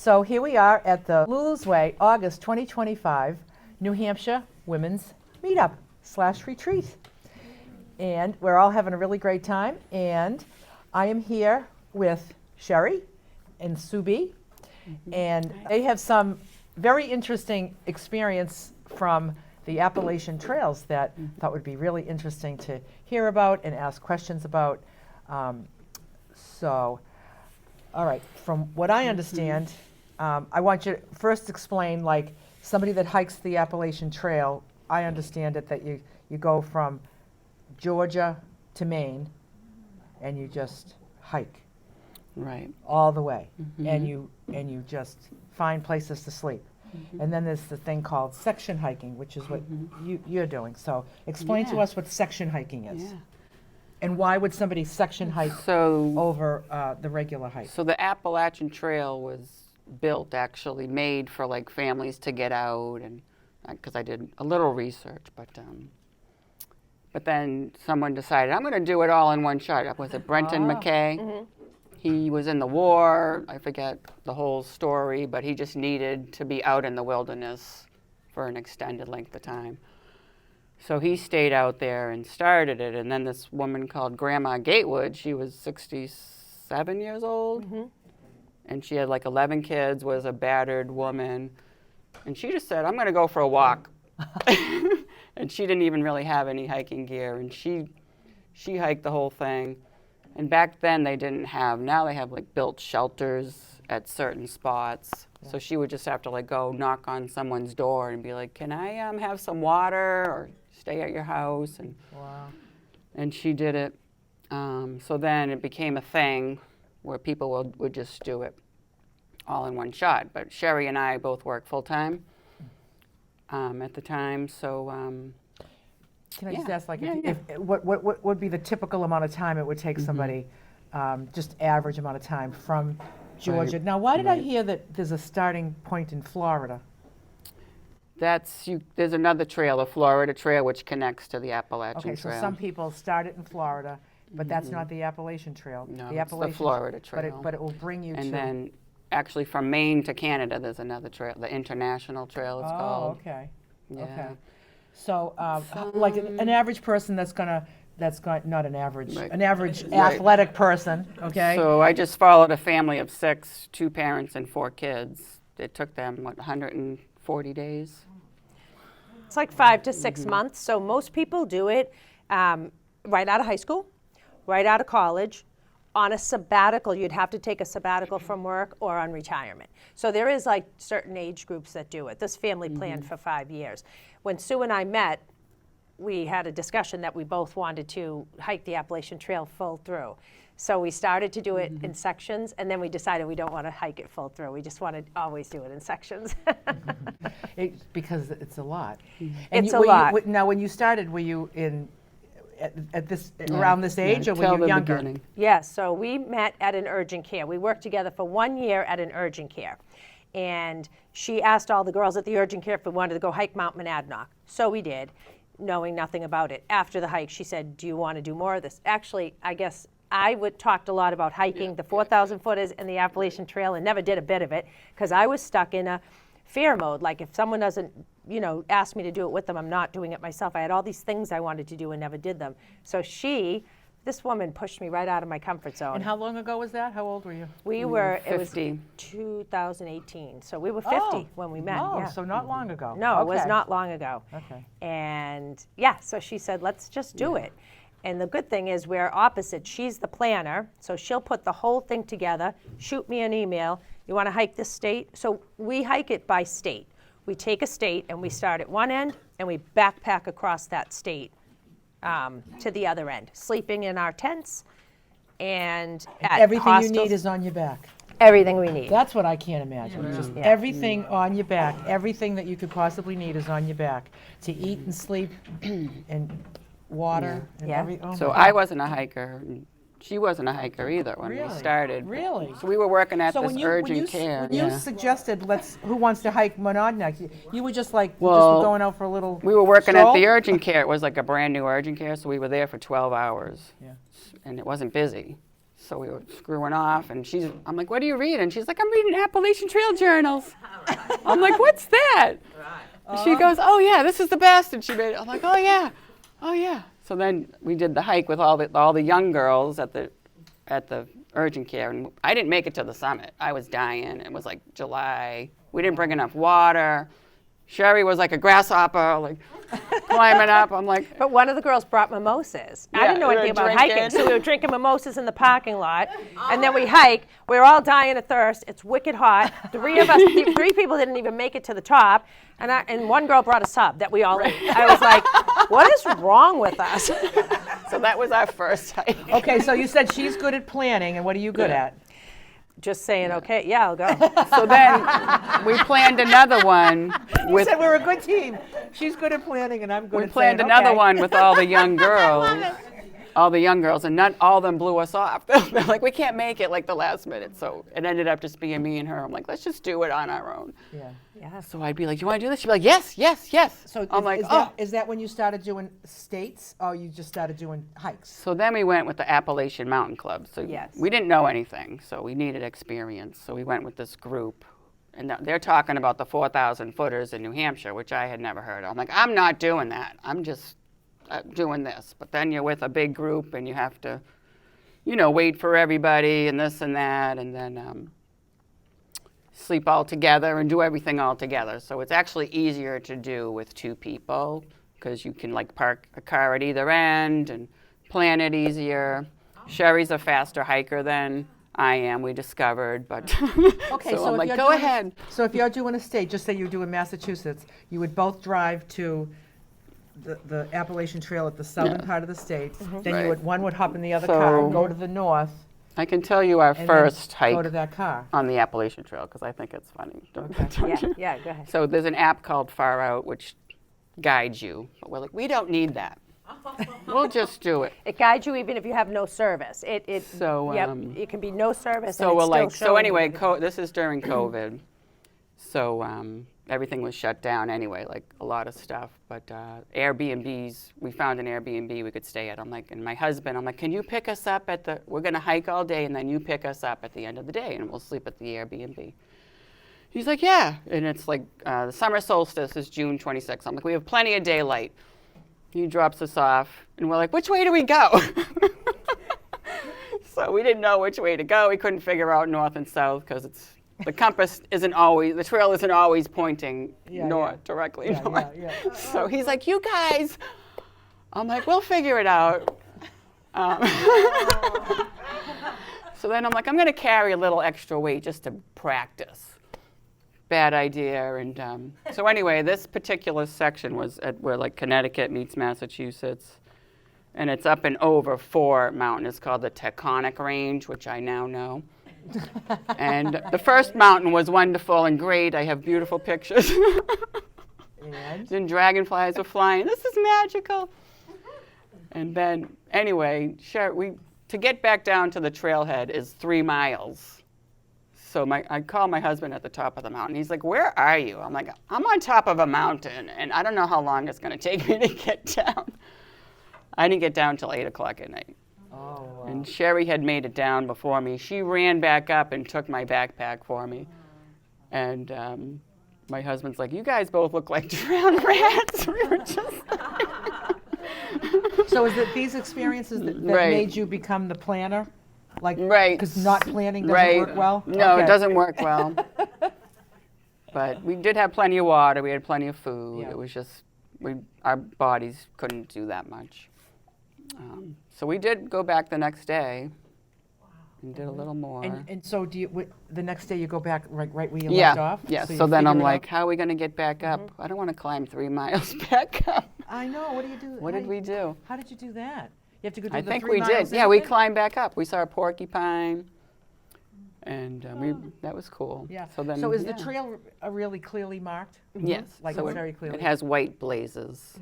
So here we are at the LULU'S Way, August 2025, New Hampshire Women's Meetup / Retreat. And we're all having a really great time. And I am here with Sherri and Sue B. And they have some very interesting experience from the Appalachian Trails that I thought would be really interesting to hear about and ask questions about. All right, from what I understand, I want you to first explain, like, somebody that hikes the Appalachian Trail. I understand it that you go from Georgia to Maine, and you just hike, right, all the way, and you just find places to sleep. And then there's the thing called section hiking, which is what you're doing. So explain to us what section hiking is. Yeah. And why would somebody section hike over the regular hike? So the Appalachian Trail was built, actually made for like families to get out, and because I did a little research, but then someone decided, I'm going to do it all in one shot. Was it Brenton McKay? He was in the war. I forget the whole story, but he just needed to be out in the wilderness for an extended length of time. So he stayed out there and started it. And then this woman called Grandma Gatewood, she was 67 years old. And she had like 11 kids, was a battered woman. And she just said, I'm going to go for a walk. And she didn't even really have any hiking gear. And she hiked the whole thing. And back then they didn't have, now they have like built shelters at certain spots. So she would just have to like go knock on someone's door and be like, can I have some water or stay at your house? And she did it. So then it became a thing where people would just do it all in one shot. But Sherri and I both worked full time at the time. So can I just ask, like, what would be the typical amount of time it would take somebody, just average amount of time from Georgia? Now, why did I hear that there's a starting point in Florida? There's another trail, the Florida Trail, which connects to the Appalachian Trail. Okay, so some people start it in Florida, but that's not the Appalachian Trail. No, it's the Florida Trail. But it will bring you to... And then, actually, from Maine to Canada, there's another trail, the International Trail it's called. Oh, okay. Yeah. Okay. So, like an average person not an average, an average athletic person, okay? So I just followed a family of 6, 2 parents and 4 kids. It took them, 140 days? It's like 5 to 6 months. So most people do it right out of high school, right out of college. On a sabbatical, you'd have to take a sabbatical from work or on retirement. So there is like certain age groups that do it. This family planned for 5 years. When Sue and I met, we had a discussion that we both wanted to hike the Appalachian Trail full through. So we started to do it in sections, and then we decided we don't want to hike it full through. We just want to always do it in sections. Because it's a lot. It's a lot. Now, when you started, were you around this age, or were you younger? Beginning. Yes, so we met at an urgent care. We worked together for 1 year at an urgent care. And she asked all the girls at the urgent care if we wanted to go hike Mount Monadnock. So we did, knowing nothing about it. After the hike, she said, do you want to do more of this? Actually, I guess I talked a lot about hiking the 4,000 footers and the Appalachian Trail and never did a bit of it because I was stuck in a fear mode. Like, if someone doesn't, ask me to do it with them, I'm not doing it myself. I had all these things I wanted to do and never did them. So this woman pushed me right out of my comfort zone. And how long ago was that? How old were you? We were 50. It was 2018. So we were 50 when we met. Oh, yeah. so not long ago. No, it was not long ago. Okay. And so she said, let's just do it. And the good thing is we're opposite. She's the planner, so she'll put the whole thing together, shoot me an email. You want to hike this state? So we hike it by state. We take a state and we start at one end and we backpack across that state to the other end, sleeping in our tents and at everything hostels. you need is on your back. Everything we need. That's what I can't imagine. Just everything on your back, everything that you could possibly need is on your back to eat and sleep and water and everything. So I wasn't a hiker. She wasn't a hiker either when we started. Really? So we were working at this urgent when care. you suggested, who wants to hike Monadnock, you were just like, just were going out for a little We were working stroll? at the urgent care. It was like a brand new urgent care, so we were there for 12 hours. Yeah. And it wasn't busy. So we were screwing off, and I'm like, what do you read? And she's like, I'm reading Appalachian Trail journals. I'm like, what's that? And she goes, oh yeah, this is the best. And I'm like, oh yeah. So then we did the hike with all the young girls at the urgent care, and I didn't make it to the summit. I was dying. It was like July. We didn't bring enough water. Sherri was like a grasshopper, like climbing up. I'm like, But one of the girls brought mimosas. I didn't know we were anything about drinking. hiking, so we were drinking mimosas in the parking lot, and then we hike. We're all dying of thirst. It's wicked hot. Three people didn't even make it to the top, and one girl brought a sub that we all ate. I was like, what is wrong with us? so that was our first hike. Okay, so you said she's good at planning, and what are you good at? Just saying, okay, yeah, I'll go. So then we planned another one You said we're a good team. She's good at planning, and I'm good We at planned saying, another okay. one with all the young girls. All the young girls, and not all of them blew us off. They're like, we can't make it like the last minute. So it ended up just being me and her. I'm like, let's just do it on our own. Yeah. Yeah. So I'd be like, you want to do this? She'd be like, yes, yes, yes. So I'm like, is that when you started doing states, or you just started doing hikes? So then we went with the Appalachian Mountain Club. So Yes. we didn't know anything, so we needed experience. So we went with this group, and they're talking about the 4,000 footers in New Hampshire, which I had never heard of. I'm like, I'm not doing that. I'm just doing this. But then you're with a big group, and you have to, wait for everybody and this and that, and then sleep all together and do everything all together. So it's actually easier to do with two people because you can like park a car at either end and plan it easier. Sherri's a faster hiker than I am, we discovered, but Okay, so I'm if like, you're go doing ahead. So if you're doing a state, just say you do in Massachusetts, you would both drive to the Appalachian Trail at the southern part of the state. Then Right. one would hop in the other So- car and go to the north, I can tell you our and first then hike go to that car. on the Appalachian Trail because I think it's funny. Don't Yeah, you? yeah, go ahead. So there's an app called Far Out which guides you. But we're like, we don't need that. We'll just do it. It guides you even if you have no service. So, Yep, it can be no service. So and we're it's like, still so showing anyway, you. this is during COVID. So everything was shut down anyway, like a lot of stuff. But Airbnbs, we found an Airbnb we could stay at. I'm like, and my husband, I'm like, can you pick us up we're going to hike all day and then you pick us up at the end of the day and we'll sleep at the Airbnb. He's like, yeah. And it's like the summer solstice is June 26th. I'm like, we have plenty of daylight. He drops us off and we're like, which way do we go? So we didn't know which way to go. We couldn't figure out north and south because the compass the trail isn't always pointing north, directly north. Yeah. So he's like, you guys, I'm like, we'll figure it out. So then I'm like, I'm going to carry a little extra weight just to practice. Bad idea. And so anyway, this particular section was at where like Connecticut meets Massachusetts. And it's up and over 4 mountains. It's called the Taconic Range, which I now know. And the first mountain was wonderful and great. I have beautiful pictures. And dragonflies were flying. This is magical. And then, anyway, to get back down to the trailhead is 3 miles. So I call my husband at the top of the mountain. He's like, where are you? I'm like, I'm on top of a mountain, and I don't know how long it's going to take me to get down. I didn't get down till 8 o'clock at night. Oh, wow. And Sherri had made it down before me. She ran back up and took my backpack for me. And my husband's like, you guys both look like drowned rats. We were just So is it these experiences that Right. made you become the planner? Like, Right. because not planning doesn't right. work well? No, Okay. it doesn't work well. But we did have plenty of water. We had plenty of food. Yeah. It was just, our bodies couldn't do that much. So we did go back the next day and did a little more. And so the next day you go back right where you Yeah, left off? yeah. you So then I'm figure it like, out? how are we going to get back up? I don't want to climb 3 miles back up. I know, what do you do? What did we do? How did you do that? You have to go do I the think 3 we did. miles Yeah, we in? climbed back up. We saw a porcupine, and that was cool. Yeah. So then, is the yeah. trail really clearly marked? Yes. Like so it's very clearly. It has white blazes.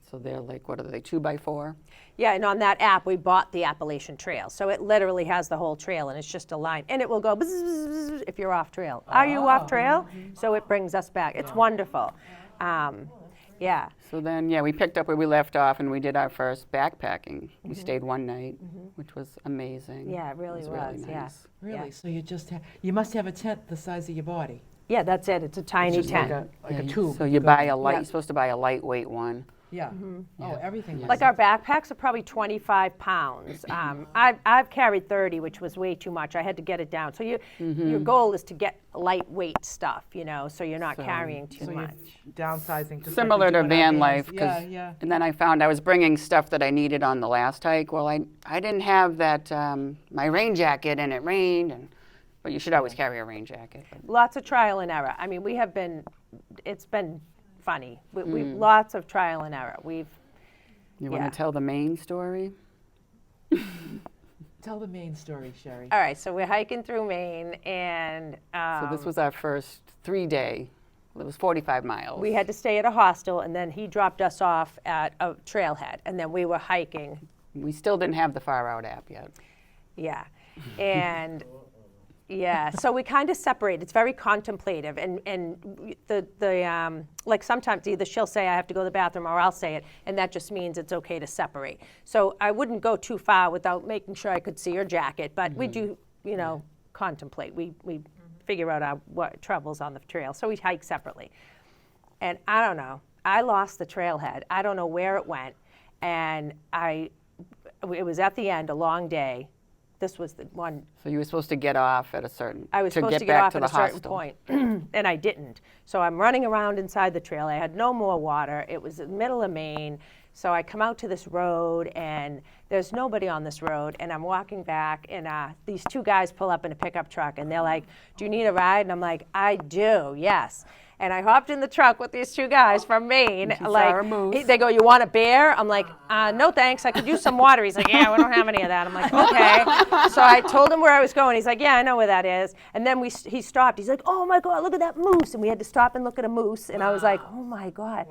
So they're like, what are they, 2x4? Yeah, and on that app, we bought the Appalachian Trail. So it literally has the whole trail, and it's just a line. And it will go bzz, bzz, bzz, if you're off trail. Are you off trail? So it brings us back. It's wonderful. Yeah. So then, yeah, we picked up where we left off, and we did our first backpacking. We stayed one night, which was amazing. Yeah, it really was, yeah. nice. Really? Yeah. So you must have a tent the size of your body. Yeah, that's it. It's a tiny It's just tent. like a Yeah, tube. So you buy a light. Yeah. You're supposed to buy a lightweight one. Yeah. Oh, everything. Like our backpacks are probably 25 pounds. I've carried 30, which was way too much. I had to get it down. So your goal is to get lightweight stuff, you know, so you're not So- carrying too So much. you're downsizing. Just Similar like we to do in our van vans. life. 'Cause- Yeah, yeah. And then I found I was bringing stuff that I needed on the last hike. Well, I didn't have that, my rain jacket, and it rained. But you should always carry a rain jacket. Lots of trial and error. I mean, it's been funny. We've lots of trial and error. You Yeah. want to tell the main story? Tell the main story, Sherri. All right, so we're hiking through Maine, and So this was our first 3-day. It was 45 miles. we had to stay at a hostel, and then he dropped us off at a trailhead, and then we were hiking. We still didn't have the Far Out app yet. Yeah, and yeah, so we kind of separate. It's very contemplative, and the like sometimes either she'll say I have to go to the bathroom or I'll say it, and that just means it's okay to separate. So I wouldn't go too far without making sure I could see her jacket, but we do, you know, contemplate. We figure out what troubles on the trail, so we hike separately. And I don't know, I lost the trailhead. I don't know where it went, and it was at the end, a long day. This was the one. So you were supposed to get off at a certain. I was supposed to get back off to at the a certain hostel. point, and I didn't. So I'm running around inside the trail. I had no more water. It was the middle of Maine. So I come out to this road, and there's nobody on this road. And I'm walking back, and these two guys pull up in a pickup truck, and they're like, "Do you need a ride?" And I'm like, "I do, yes." And I hopped in the truck with these two guys from Maine. You saw a moose. They go, "You want a bear?" I'm like, "No, thanks. I could use some water." He's like, "Yeah, we don't have any of that." I'm like, "Okay." So I told him where I was going. He's like, "Yeah, I know where that is." And then he stopped. He's like, "Oh my God, look at that moose!" And we had to stop and look at a moose. And I was like, "Oh my God."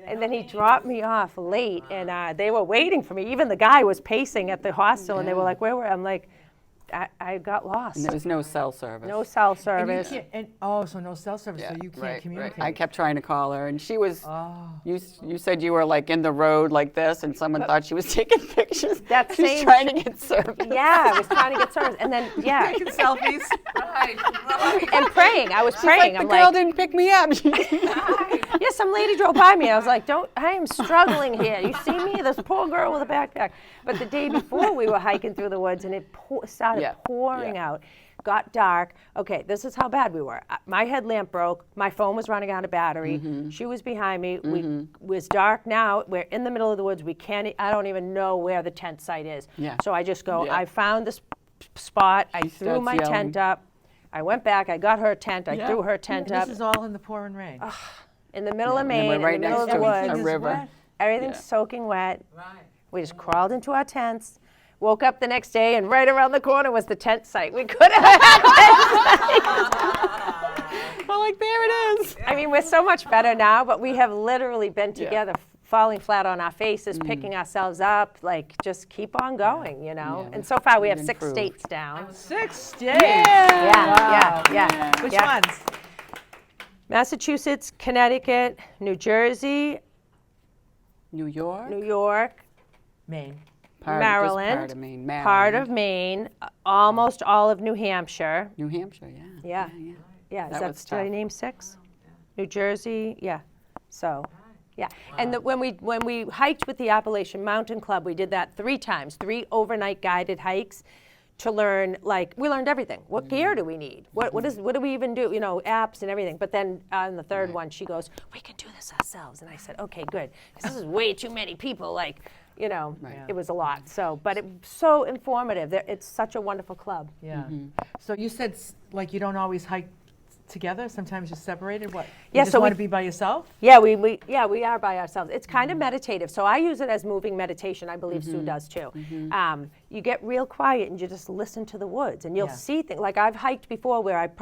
And then he dropped me off late, and they were waiting for me. Even the guy was pacing at the hostel, and they were like, "Where were?" I'm like, I got lost. And there was no cell service. No cell And you service. can't, so no cell service, so you can't communicate. I kept trying to call her, and she was. Oh. You said you were like in the road like this, and someone thought she was taking pictures. That She's same- trying to get service. Yeah, I was trying to get service, and then Taking selfies. and praying. I was praying. Like, I'm the girl like, didn't pick me up. yeah, some lady drove by me. I was like, I am struggling here. You see me? This poor girl with a backpack. But the day before, we were hiking through the woods, and it started Yeah, pouring yeah. out. Got dark. Okay, this is how bad we were. My headlamp broke. My phone was running out of battery. Mm-hmm. She was behind me. It was dark now. We're in the middle of the woods. I don't even know where the tent site is. Yeah. So I just go, Yeah. I found this spot. I She threw starts my yelling. tent up. I went back. I got her tent. I Yeah. threw her tent up. This is all in the pouring rain. In the middle of and then Maine, we're in right the middle of next the to woods. Everything a is river. wet. Everything's Yeah. soaking wet. Right. We just crawled into our tents. Woke up the next day, and right around the corner was the tent site. We could have had Well, like there it is. I mean, we're so much better now, but we have literally been together, falling flat on our faces, picking ourselves up, like just keep on going, you know? Yeah. And so far, we have We've 6 improved. states down. 6 states. Yeah. Which Yeah. ones? Massachusetts, Connecticut, New Jersey, New York. New York, Maine. Maryland, Part of Maine. Maryland. part of Maine, almost all of New Hampshire. New Hampshire. Yeah. Yeah. Yeah. Yeah, That was did I tough. name 6? New Jersey, yeah. So, yeah. And when we hiked with the Appalachian Mountain Club, we did that 3 times, 3 overnight guided hikes to learn, like, we learned everything. What gear do we need? What do we even do? You know, apps and everything. But then on the third one, she goes, "We can do this ourselves." And I said, "Okay, good." Because this is way too many people, like, you know, it was a lot. So, but it was so informative. It's such a wonderful club. Yeah. So you said like you don't always hike together. Sometimes you're separated. What? Yeah, You just so want we- to be by yourself. Yeah, we are by ourselves. It's kind of meditative. So I use it as moving meditation. I believe Sue does too. You get real quiet and you just listen to the woods, and you'll Yeah. see things. Like I've hiked before where I've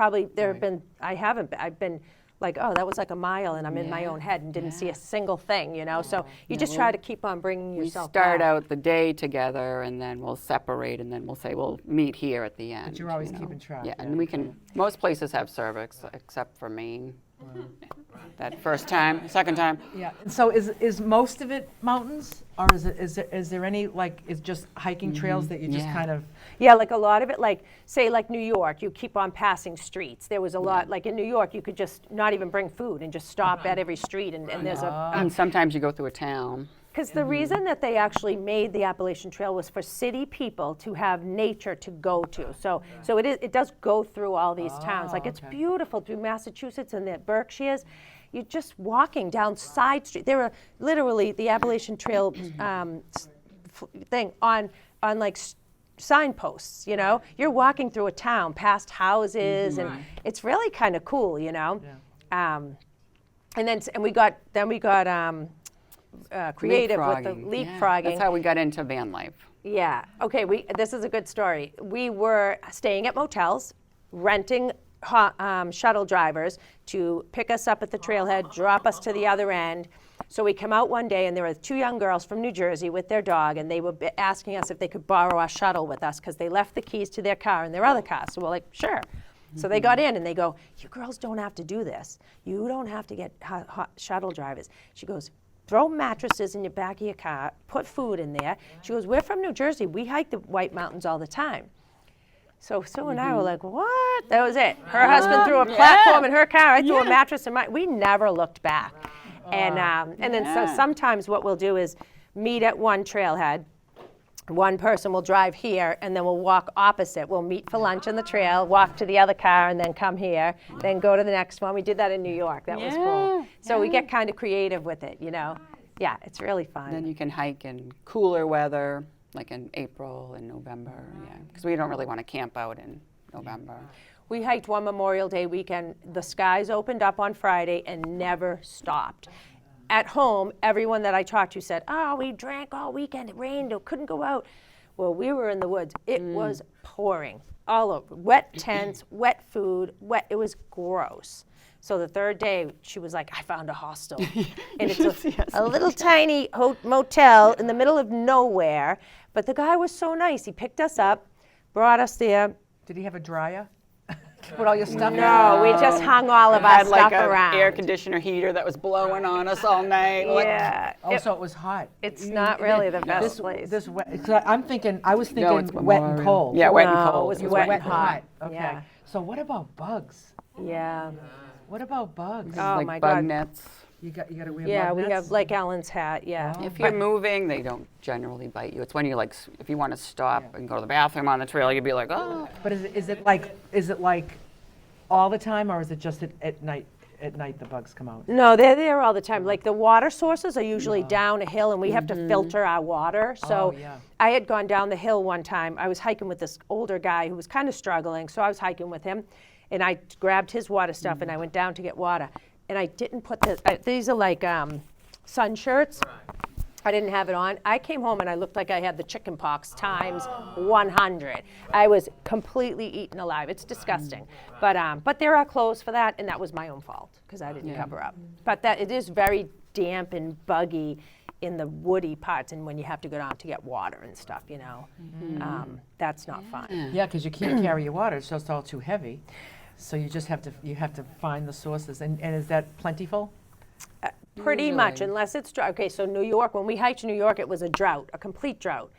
been like, oh, that was like a mile, and I'm in my own head and didn't see a single thing, you know. So you just try to keep on bringing We yourself start back. out the day together, and then we'll separate, and then we'll say we'll meet here at the end. you're always you know. keeping track, Yeah, yeah. and we can. Most places have service except for Maine. that first time, second time. Yeah. And so is most of it mountains, or is there any like is just hiking trails that you just Yeah. kind of? Yeah, like a lot of it, like say like New York, you keep on passing streets. There was a lot, like in New York, you could just not even bring food and just stop at every street, and there's And sometimes you go through a town. because the reason that they actually made the Appalachian Trail was for city people to have nature to go to. So it does go through all these towns. Like it's okay. beautiful through Massachusetts and the Berkshires. You're just walking down side street. There are literally the Appalachian Trail thing on like signposts. You know, you're walking through a town past houses, and it's really kind of cool. You know, and then we got creative with the Leapfrogging. leapfrogging. That's how we got into van life. Yeah. Okay. This is a good story. We were staying at motels, renting shuttle drivers to pick us up at the trailhead, drop us to the other end. So we come out one day, and there were 2 young girls from New Jersey with their dog, and they were asking us if they could borrow our shuttle with us because they left the keys to their car in their other car. So we're like, sure. So they got in, and they go, "You girls don't have to do this. You don't have to get hot shuttle drivers." She goes, "Throw mattresses in your back of your car, put food in there." She goes, "We're from New Jersey. We hike the White Mountains all the time." So Sue and I were like, "What?" That was it. Her husband threw a platform in her car. I threw a mattress in mine. We never looked back. And then so sometimes what we'll do is meet at one trailhead. One person will drive here, and then we'll walk opposite. We'll meet for lunch on the trail, walk to the other car, and then come here, then go to the next one. We did that in New York. That was cool. So we get kind of creative with it, you know. Yeah, it's really fun. Then you can hike in cooler weather, like in April and November, because we don't really want to camp out in November. We hiked one Memorial Day weekend. The skies opened up on Friday and never stopped. At home, everyone that I talked to said, "Oh, we drank all weekend. It rained. It couldn't go out." Well, we were in the woods. It was pouring all over. Wet tents, wet food, wet. It was gross. So the third day, she was like, "I found a hostel." And it's a little tiny motel in the middle of nowhere. But the guy was so nice. He picked us up, brought us there. Did he have a dryer? Put all your stuff in? No, we just hung all of our Had like stuff an around. air conditioner heater that was blowing on us all night. Yeah. Oh, so it was hot. It's not really the best place. This wet. 'Cause I was thinking it's wet and Memorial. cold. Yeah, wet and No, cold. it was It was wet wet and and hot. Okay. Yeah. So what about bugs? Yeah. What about bugs? Oh, like my bug God. nets. You got to wear Yeah, bug we nets? have like Ellen's hat. Yeah. If you're moving, they don't generally bite you. It's when you like, if you want to stop and go to the bathroom on the trail, you'd be like, oh. But is it like all the time, or is it just at night? At night the bugs come out. No, they're there all the time. Like the water sources are usually down a hill, and we have to filter our water. So yeah. I had gone down the hill one time. I was hiking with this older guy who was kind of struggling, so I was hiking with him, and I grabbed his water stuff, and I went down to get water, and I didn't put these are like sun shirts. I didn't have it on. I came home and I looked like I had the chicken pox times 100. I was completely eaten alive. It's disgusting. But there are clothes for that, and that was my own fault because I didn't cover up. But that it is very damp and buggy in the woody parts, and when you have to go down to get water and stuff, you know, that's not fun. Yeah, because you can't carry your water; it's just all too heavy. So you just have to find the sources. And is that plentiful? Pretty much, unless it's dry. Okay, so New York, when we hiked New York, it was a drought, a complete drought.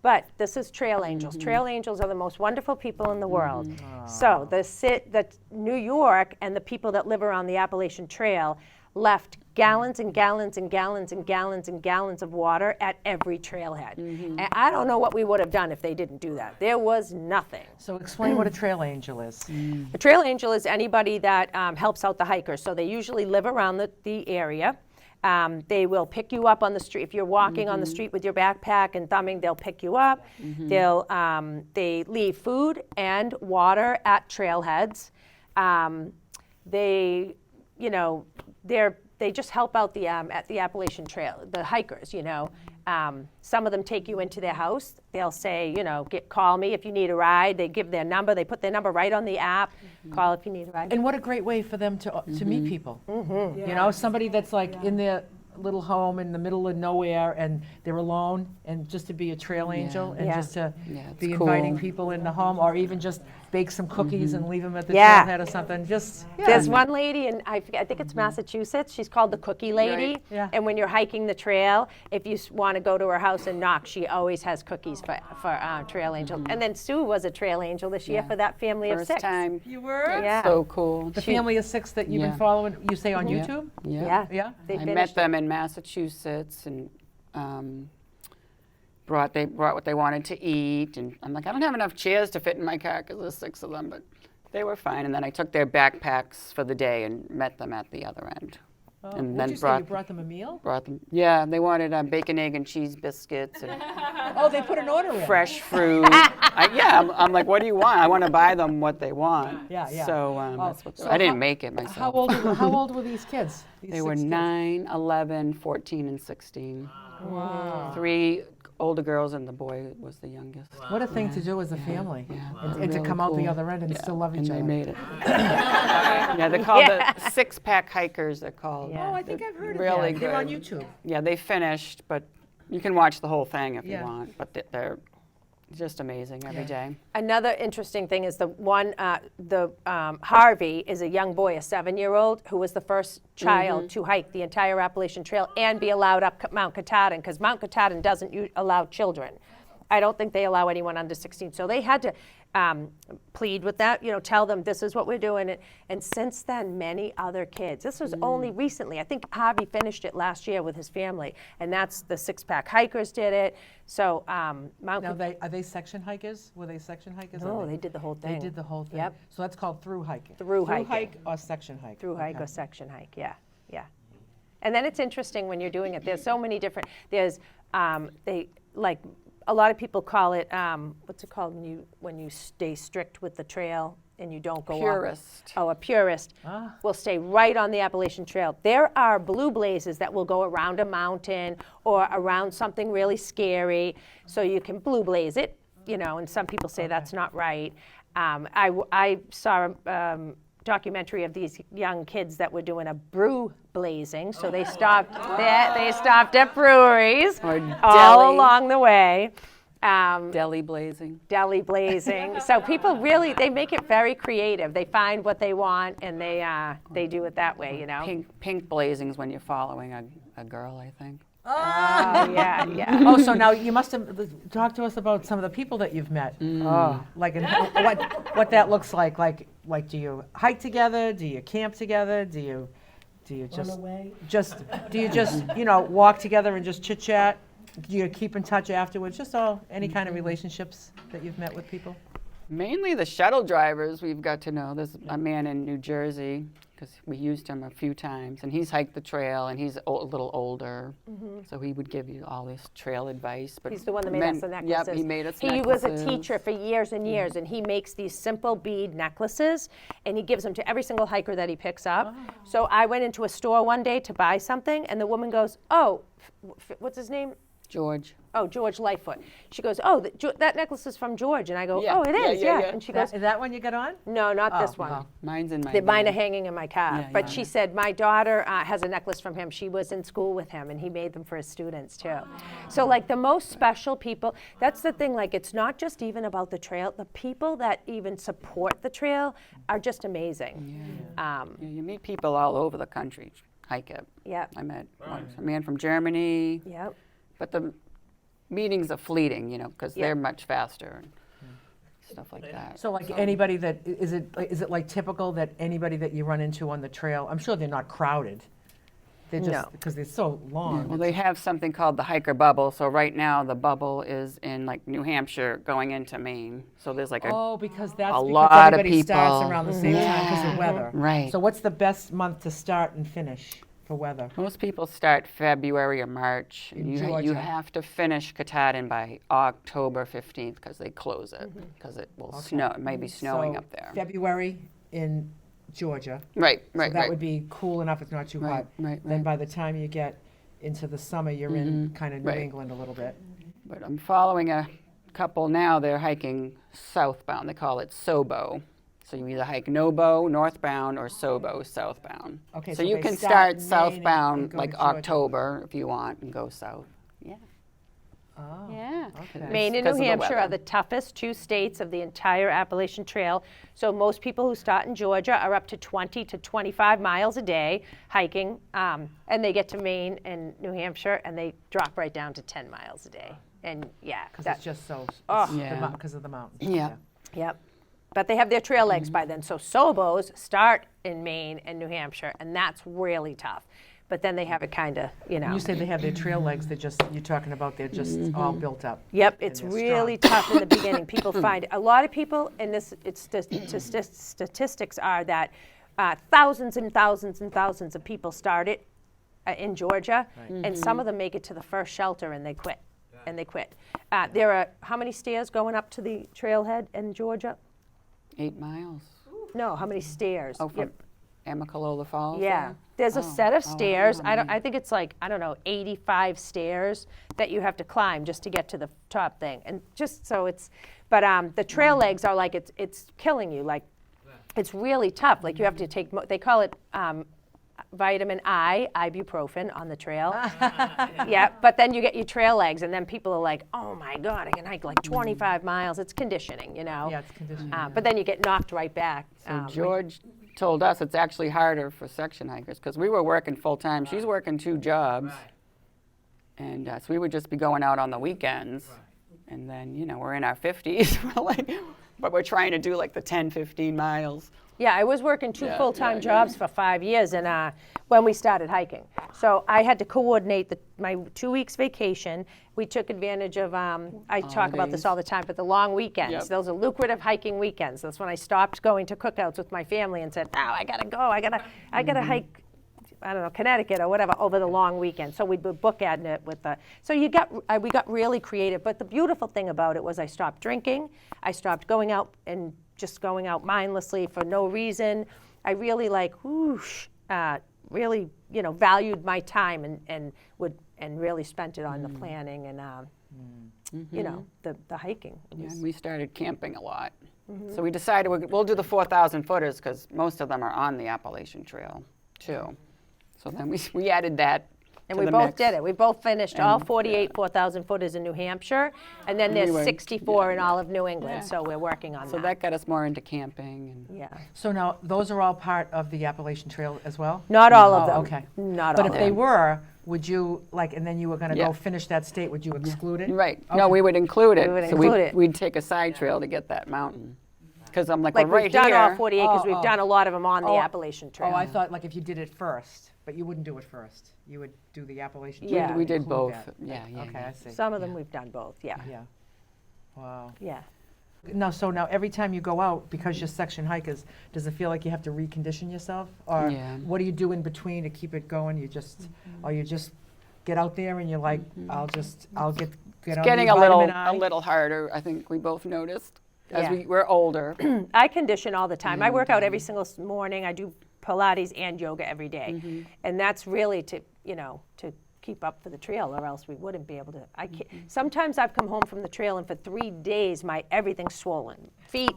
But this is Trail Angels. Trail Angels are the most wonderful people in the world. So the New York and the people that live around the Appalachian Trail left gallons and gallons and gallons and gallons and gallons of water at every trailhead. And I don't know what we would have done if they didn't do that. There was nothing. So explain what a trail angel is. A trail angel is anybody that helps out the hikers. So they usually live around the area. They will pick you up on the street. If you're walking on the street with your backpack and thumbing, they'll pick you up. They leave food and water at trailheads. They just help out at the Appalachian Trail, the hikers, you know. Some of them take you into their house. They'll say, you know, call me if you need a ride. They give their number. They put their number right on the app. Call if you need a ride. And what a great way for them to meet people. You know, somebody that's like in their little home in the middle of nowhere, and they're alone, and just to be a trail angel, and Yeah. just to Yeah, it's be inviting cool. people in the home, or even just bake some cookies and leave them at the Yeah. trailhead or something. Just There's one lady, and I think it's Massachusetts. She's called the Cookie Lady. Right. Yeah. And when you're hiking the trail, if you want to go to her house and knock, she always has cookies for Trail Angel. And then Sue was a Trail Angel this year Yeah. for that family of First 6. time. You were? Yeah. So cool. The family of 6 that you've been Yeah. following, you say on Yeah. YouTube? Yeah. Yeah? They I met finished them in Massachusetts and they brought what they wanted to eat, and I'm like, I don't have enough chairs to fit in my car because there's 6 of them, but they were fine. And then I took their backpacks for the day and met them at the other end. Oh, And what'd then you say, you brought them a meal? brought them. Yeah, they wanted bacon, egg, and cheese biscuits and Oh, they put an order in. fresh fruit. I'm like, what do you want? I want to buy them what they want. Yeah, yeah. So, that's what I didn't make it myself. How old were these kids? These They were 6 kids? 9, 11, 14, and 16. Wow. 3 older girls, and the boy was the youngest. What a thing to do as a family. Yeah, And they're to really come out the cool. other end and Yeah, still love each and other. they made it. Yeah, they're called the 6-pack hikers, they're called. Yeah. Oh, I think They're I've heard of really that. They're on good. YouTube. Yeah, they finished, but you can watch the whole thing if Yeah. you want. But they're just amazing every day. Another interesting thing is Harvey is a young boy, a 7-year-old, who was the first child to hike the entire Appalachian Trail and be allowed up Mount Katahdin, because Mount Katahdin doesn't allow children. I don't think they allow anyone under 16. So they had to plead with that, tell them this is what we're doing. And since then, many other kids. This was only recently. I think Harvey finished it last year with his family, and that's the 6-pack hikers did it. So Mount. Now, are they section hikers? Were they section hikers? No, they did the whole thing. They did the whole thing. Yep. So that's called through-hiking. Through-hiking. Through-hike or section hike? Through-hike Okay. or section hike, yeah. And then it's interesting when you're doing it. There's so many different. There's a lot of people call it what's it called when you stay strict with the trail and you don't go off. Purist. Oh, a purist will stay right on the Appalachian Trail. There are blue blazes that will go around a mountain or around something really scary, so you can blue blaze it. And some people say that's not right. I saw a documentary of these young kids that were doing a brew blazing, so they stopped at breweries Or all deli. along the way. Deli blazing. Deli blazing. So people really, they make it very creative. They find what they want and they do it that way, Pink blazings when you're following a girl, I think. Oh, yeah. Oh, so now you must have talked to us about some of the people that you've met. Oh, like and what that looks like. Like, do you hike together? Do you camp together? Do you just walk together and just chit chat? Do you keep in touch afterwards? Just any kind of relationships that you've met with people? Mainly the shuttle drivers we've got to know. There's a man in New Jersey, because we used him a few times, and he's hiked the trail, and he's a little older, so he would give you all this trail advice. But He's the one that made us the necklaces. Yep, he made us He necklaces. was a teacher for years and years, and he makes these simple bead necklaces, and he gives them to every single hiker that he picks up. So I went into a store one day to buy something, and the woman goes, "Oh, what's his name?" George. Oh, George Lightfoot. She goes, "Oh, that necklace is from George," and I go, Yeah, "Oh, it is, yeah. And she goes, Is that one you got on? "No, not this one." Mine's in my Mine van. are hanging in my car. Yeah, But yeah. she said, my daughter has a necklace from him. She was in school with him, and he made them for his students, too. So, the most special people, that's the thing, it's not just even about the trail. The people that even support the trail are just amazing. Yeah, you meet people all over the country, hike it. Yep. I met a man from Germany, Yep. but the meetings are fleeting, because Yeah. they're much faster and stuff like that. So anybody that is it like typical that anybody that you run into on the trail? I'm sure they're not crowded. They're just No. because they're so long. Well, they have something called the hiker bubble. So right now the bubble is in New Hampshire going into Maine. So there's Oh, because that's a because lot of everybody starts people. around the same time because of weather. Right. So what's the best month to start and finish for weather? Most people start February or March. In You Georgia. have to finish Katahdin by October 15th because they close it because it will snow. It may be snowing So up there. February in Georgia. Right, So right, that right. would be cool enough. It's not too Right, hot. right, Then right. by the time you get into the summer, you're in kind of New Right. England a little bit. But I'm following a couple now. They're hiking southbound. They call it SOBO, So you either hike Nobo northbound or Sobo southbound. Okay, so so you they can start start in Maine and southbound go like to Georgia. October if you want and go south. Yeah. Oh. Yeah. Okay. Maine and 'Cause New of the Hampshire are weather. the toughest 2 states of the entire Appalachian Trail. So most people who start in Georgia are up to 20 to 25 miles a day hiking, and they get to Maine and New Hampshire, and they drop right down to 10 miles a day. And yeah, Because that- it's just so, Oh. Yeah. because of the mountains. Yeah. Yep. But they have their trail legs by then. So Sobos start in Maine and New Hampshire, and that's really tough. But then they have it kind of, When you say they have their trail legs, they're just, you're talking about they're just all built up. Yep, it's they're really tough in the beginning. People find a lot of people, and statistics are that thousands and thousands and thousands of people start it in Georgia, and some of them make it to the first shelter and they quit. And they quit. There are how many stairs going up to the trailhead in Georgia? 8 miles. No, how many stairs? Oh, from Amicalola Falls? Yeah, there? there's a Oh, set of oh, stairs. I don't know. I think it's like, I don't know, 85 stairs that you have to climb just to get to the top thing. And just so it's, but the trail legs are like, it's killing you. Like, it's really tough. Like you have to take, they call it vitamin I, ibuprofen on the trail. Yeah, but then you get your trail legs, and then people are like, oh my God, I can hike like 25 miles. It's conditioning, you know? Yeah, it's conditioning. But then you get knocked right back. So George told us it's actually harder for section hikers because we were working full time. She's working 2 jobs. And so we would just be going out on the weekends. And then, you know, we're in our 50s. We're like, but we're trying to do like the 10, 15 miles. Yeah, I was working 2 Yeah, full-time yeah, jobs for 5 years, and when we started hiking, so I had to coordinate my 2 weeks vacation. We took advantage of. I talk about this Holidays. all the time, but the long weekends. Yep. Those are lucrative hiking weekends. That's when I stopped going to cookouts with my family and said, "Oh, I gotta go. I gotta hike." I don't know, Connecticut or whatever over the long weekend. So we'd book at it with the. So we got really creative. But the beautiful thing about it was I stopped drinking. I stopped going out and just going out mindlessly for no reason. I really really valued my time and really spent it on the planning and the hiking. It Yeah, was- and we started camping a lot. So we decided we'll do the 4,000 footers because most of them are on the Appalachian Trail too. So then we added that And to we the both mix. did it. We both finished all And- 48 4,000 footers in New Hampshire, and then We there's went- 64 in all of New England. Yeah. So we're working on So that got us more into camping. And Yeah. So now, those are all part of the Appalachian Trail as well? Not all of Oh, them. okay. Not But all if of they them. were, would you, and then you were going to Yeah. go finish that state, would you exclude it? Right. Okay. No, we would include it. We would so include it. We'd take a side trail to get that mountain. Because I'm like, Like we're right we've done here. all 48 because Oh, we've oh. done a lot of them on the Oh, Appalachian Trail. Oh, I thought like if you did it first, but you wouldn't do it first. You would do the Appalachian Trail. Yeah. and We did include both. that. Yeah, yeah, Okay, yeah. I see. Some of them we've done both. Yeah. Yeah. Wow. Yeah. No, so now every time you go out, because you're section hikers, does it feel like you have to recondition yourself? Or Yeah. what do you do in between to keep it going? You just, or you just get out there and you're like, I'll get It's on getting the a little vitamin I. harder. I think we both noticed as Yeah. we're older. I condition all the time. I work out every single morning. I do Pilates and yoga every day. And that's really to keep up for the trail, or else we wouldn't be able to. I can't, sometimes I've come home from the trail and for 3 days everything's swollen. Feet,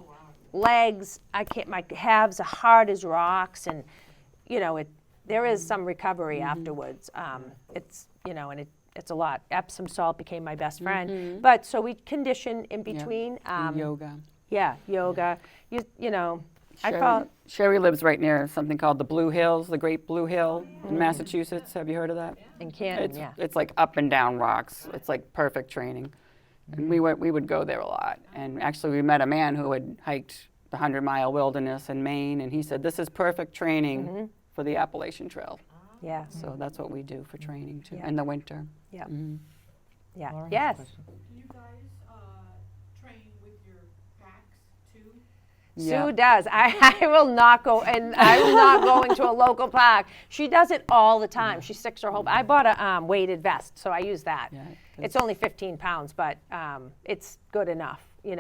legs, I can't, my calves are hard as rocks, and there is some recovery afterwards. It's and it's a lot. Epsom salt became my best friend. But so we condition in between. And yoga. Yeah, yoga. I call Sherri lives right near something called the Blue Hills, the Great Blue Hill in Massachusetts. Have you heard of that? in Canton. It's, Yeah. it's like up and down rocks. It's like perfect training. And we would go there a lot. And actually we met a man who had hiked the 100-mile wilderness in Maine, and he said, this is perfect training for the Appalachian Trail. Yeah. So that's what we do for training too, Yeah. in the winter. Yeah. Mhm. Yeah. Laura has a Yes. question. Do you guys train with your packs too? Yeah. Sue does. I will not go, and I will not go into a local park. She does it all the time. She sticks her whole. I bought a weighted vest, so I use that. Yeah, It's only 15 pounds, but it's good enough. And it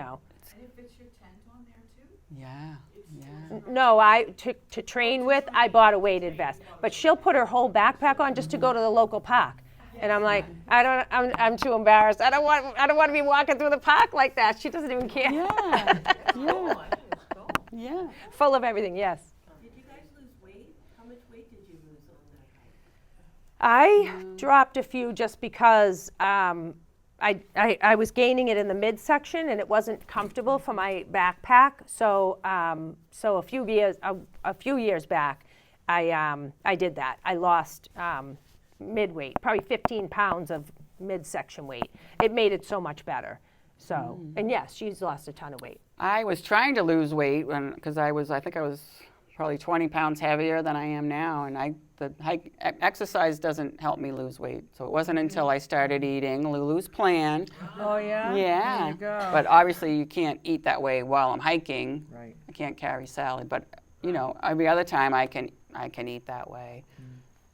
fits your tent on there too? Yeah, yeah. No, to train with, I bought a weighted vest, but she'll put her whole backpack on just to go to the local park. And I'm like, I'm too embarrassed. I don't want to be walking through the park like that. She doesn't even care. Yeah, yeah. Yeah. Full of everything, yes. Did you guys lose weight? How much weight did you lose on that hike? I dropped a few just because I was gaining it in the midsection and it wasn't comfortable for my backpack. So a few years back, I did that. I lost mid-weight, probably 15 pounds of midsection weight. It made it so much better. So, and yes, she's lost a ton of weight. I was trying to lose weight because I think I was probably 20 pounds heavier than I am now, and exercise doesn't help me lose weight. So it wasn't until I started eating LULU'S plan. Oh, yeah? Yeah. There you go. But obviously you can't eat that way while I'm hiking. Right. I can't carry salad, but every other time I can eat that way.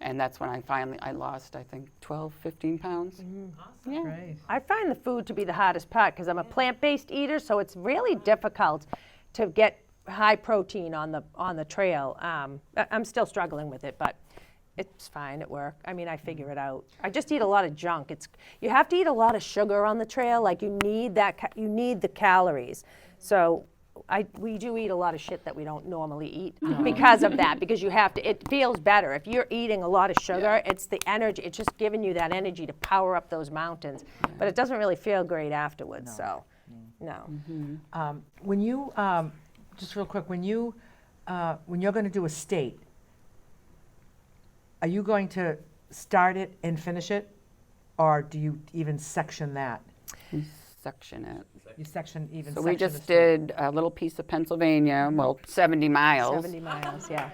And that's when I lost, I think, 12, 15 pounds. Yeah. Great. I find the food to be the hardest part because I'm a plant-based eater, so it's really difficult to get high protein on the trail. I'm still struggling with it, but it's fine at work. I mean, I figure it out. I just eat a lot of junk. You have to eat a lot of sugar on the trail. Like you need the calories. So we do eat a lot of shit that we don't normally eat because of that. Because you have to. It feels better if you're eating a lot of sugar. It's the energy. It's just giving you that energy to power up those mountains. But it doesn't really feel great afterwards. So, no. When you, just real quick, when you're going to do a state, are you going to start it and finish it, or do you even section that? We section it. You section even. So section we the just state. did a little piece of Pennsylvania, 70 miles. 70 miles, yeah.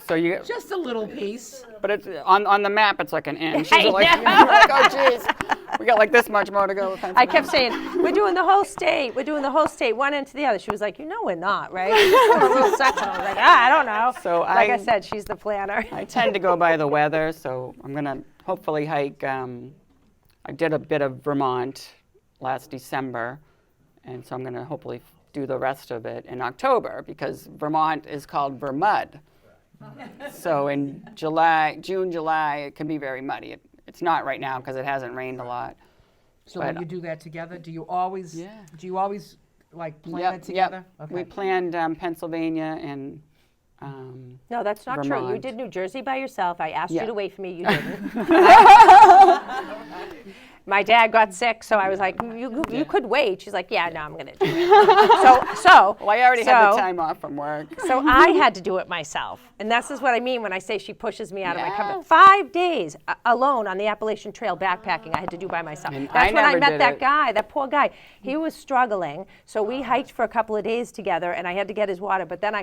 So you, Just a little piece. but it's on the map. It's like an inch. You're like, oh jeez, we got like this much more to go. With I kept saying, we're doing the whole state. We're doing the whole state, one end to the other. She was like, we're not, right? We're doing a little section. I was like, I don't know. So like I said, she's the planner. I tend to go by the weather, so I'm gonna hopefully hike. I did a bit of Vermont last December, and so I'm gonna hopefully do the rest of it in October because Vermont is called Vermud. So in June, July, it can be very muddy. It's not right now because it hasn't rained a lot. So when you do that together, do you always like plan Yep, it together? Yep. We planned Pennsylvania and No, that's not true. You Vermont. did New Jersey by yourself. I asked you Yeah. to wait for me. You didn't. My dad got sick, so I was like, you could wait. She's like, yeah, no, I'm going to do it. So well, I already had the time off from work. So I had to do it myself. And this is what I mean when I say she pushes me out of my comfort. Yes. 5 days alone on the Appalachian Trail backpacking I had to do by myself. And That's I when I never met did that it. guy, that poor guy. He was struggling. So we hiked for a couple of days together and I had to get his water. But then I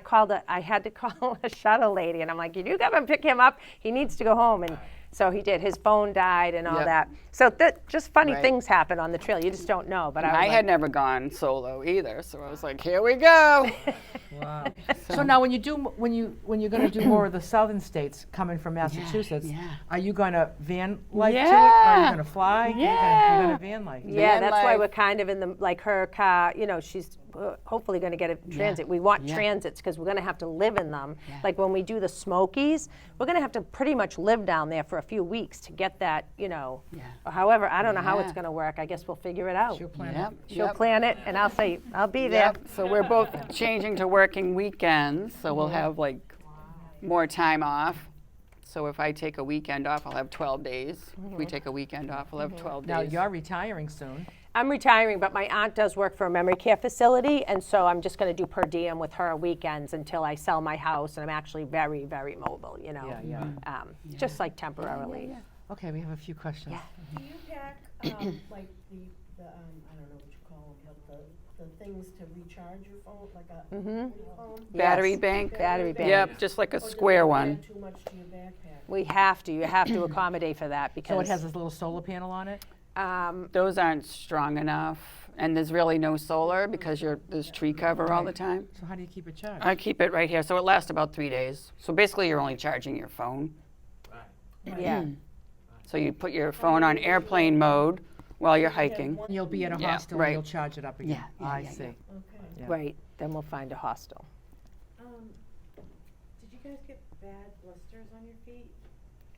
had to call a shuttle lady and I'm like, you come and pick him up. He needs to go home. And so he did. His phone died and all Yep. that. So just funny Right. things happen on the trail. You just don't know. But I had never gone solo either, so I was like, here we go. Wow. So now, when you're going to do more of the southern states, coming from Massachusetts, yeah. are you going to van life to it? Or are Yeah. you going to fly? Yeah. You're going to van life. Yeah, Van that's why life. we're kind of in the, like her car, she's hopefully going to get a transit. We want transits because we're going to have to live in them. Like when we do the Smokies, we're going to have to pretty much live down there for a few weeks to get that, or however, I don't know how it's Yeah. going to work. I guess we'll figure it out. She'll plan Yep. it. She'll plan it and I'll say, I'll be there. Yep. So we're both changing to working weekends, so we'll have like more time off. So if I take a weekend off, I'll have 12 days. If we take a weekend off, we'll have 12 Now, days. you're retiring soon. I'm retiring, but my aunt does work for a memory care facility, and so I'm just going to do per diem with her weekends until I sell my house, and I'm actually very, very mobile, Yeah. just like temporarily. Okay, we have a few questions. Do you pack, like the I don't know what you call them, but the things to recharge your phone, like a what do you call 'em? Battery Yes. bank? Battery bank. Yep, just like a Or does square that one. add too much to your backpack? You have to accommodate for that because So it has this little solar panel on it? Those aren't strong enough, and there's really no solar because there's tree cover all the time. So how do you keep it charged? I keep it right here, so it lasts about 3 days. So basically, you're only charging your phone. yeah. So you put your phone on airplane mode while you're hiking. You'll be at a Yeah, hostel right. and you'll charge it up again. Yeah, I yeah, see. Okay. Yeah. Right. Then we'll find a hostel. Did you guys get bad blisters on your feet?